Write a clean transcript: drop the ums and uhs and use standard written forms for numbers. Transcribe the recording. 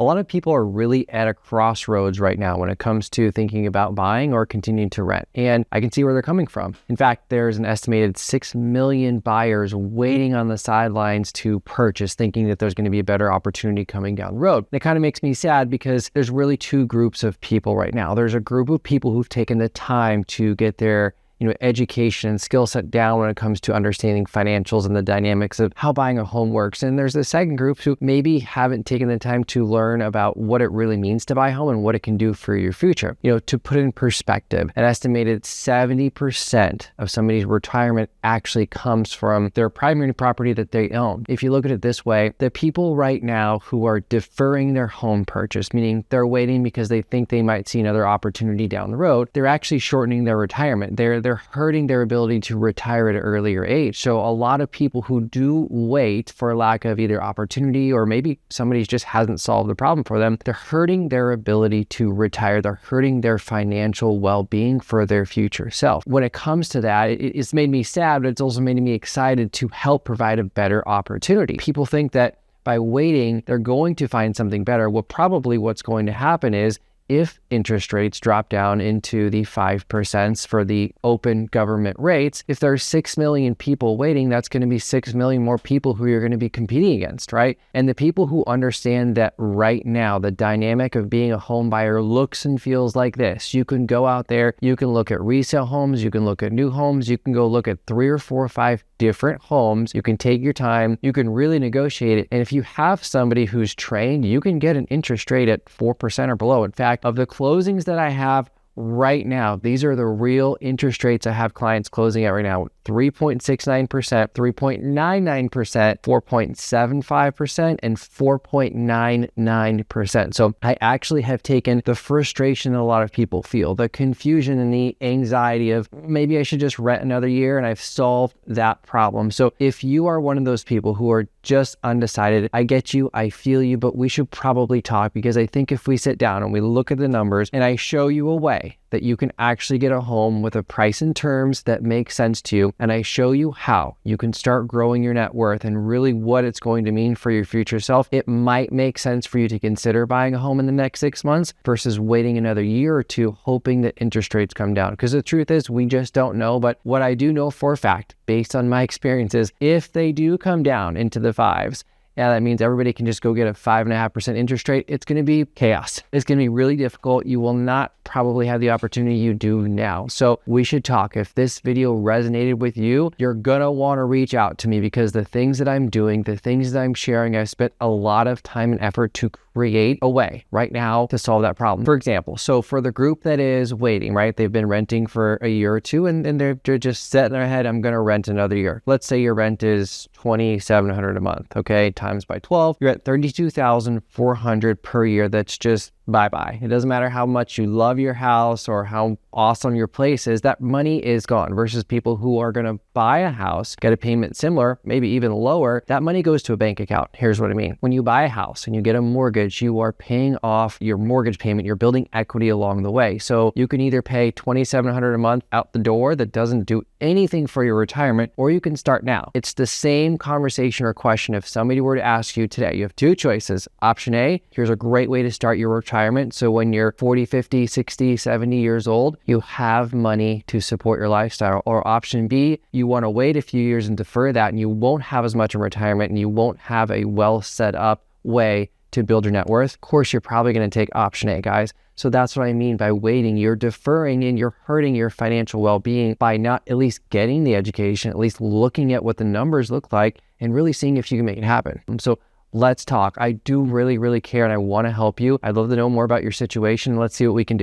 A lot of people are really at a crossroads right now when it comes to thinking about buying or continuing to rent. And I can see where they're coming from. In fact, there's an estimated 6 million buyers waiting on the sidelines to purchase, thinking that there's going to be a better opportunity coming down the road. And it kind of makes me sad because there's really two groups of people right now. There's a group of people who've taken the time to get their education and skill set down when it comes to understanding financials and the dynamics of how buying a home works. And there's the second group who maybe haven't taken the time to learn about what it really means to buy a home and what it can do for your future. To put it in perspective, an estimated 70% of somebody's retirement actually comes from their primary property that they own. If you look at it this way, the people right now who are deferring their home purchase, meaning they're waiting because they think they might see another opportunity down the road, they're actually shortening their retirement. They're hurting their ability to retire at an earlier age. So a lot of people who do wait for lack of either opportunity or maybe somebody just hasn't solved the problem for them, they're hurting their ability to retire. They're hurting their financial well-being for their future self. When it comes to that, it's made me sad, but it's also made me excited to help provide a better opportunity. People think that by waiting, they're going to find something better. Well, probably what's going to happen is if interest rates drop down into the 5% for the open government rates, if there's 6 million people waiting, that's going to be 6 million more people who you're going to be competing against, right? And the people who understand that right now, the dynamic of being a home buyer looks and feels like this. You can go out there, you can look at resale homes, you can look at new homes, you can go look at 3 or 4 or 5 different homes. You can take your time, you can really negotiate it. And if you have somebody who's trained, you can get an interest rate at 4% or below. In fact, of the closings that I have right now, these are the real interest rates I have clients closing at right now: 3.69%, 3.99%, 4.75%, and 4.99%. So I actually have taken the frustration that a lot of people feel, the confusion and the anxiety of maybe I should just rent another year, and I've solved that problem. So if you are one of those people who are just undecided, I get you, I feel you, but we should probably talk, because I think if we sit down and we look at the numbers and I show you a way that you can actually get a home with a price and terms that make sense to you, and I show you how you can start growing your net worth and really what it's going to mean for your future self, it might make sense for you to consider buying a home in the next 6 months versus waiting another year or two hoping that interest rates come down. Because the truth is, we just don't know. But what I do know for a fact, based on my experiences, if they do come down into the fives, that means everybody can just go get a 5.5% interest rate. It's going to be chaos. It's going to be really difficult. You will not probably have the opportunity you do now. So we should talk. If this video resonated with you, you're going to want to reach out to me, because the things that I'm doing, the things that I'm sharing, I've spent a lot of time and effort to create a way right now to solve that problem. For example, so for the group that is waiting, right, they've been renting for a year or two, and they're just setting their head, I'm going to rent another year. Let's say your rent is $2,700 a month, okay, times by 12, you're at $32,400 per year. That's just bye-bye. It doesn't matter how much you love your house or how awesome your place is, that money is gone. Versus people who are going to buy a house, get a payment similar, maybe even lower, that money goes to a bank account. Here's what I mean. When you buy a house and you get a mortgage, you are paying off your mortgage payment. You're building equity along the way. So you can either pay $2,700 a month out the door that doesn't do anything for your retirement, or you can start now. It's the same conversation or question. If somebody were to ask you today, you have two choices. Option A, here's a great way to start your retirement. So when you're 40, 50, 60, 70 years old, you have money to support your lifestyle. Or option B, you want to wait a few years and defer that, and you won't have as much in retirement, and you won't have a well set up way to build your net worth. Of course, you're probably going to take option A, guys. So that's what I mean by waiting. You're deferring and you're hurting your financial well-being by not at least getting the education, at least looking at what the numbers look like and really seeing if you can make it happen. So let's talk. I do really, really care, and I want to help you. I'd love to know more about your situation. Let's see what we can do.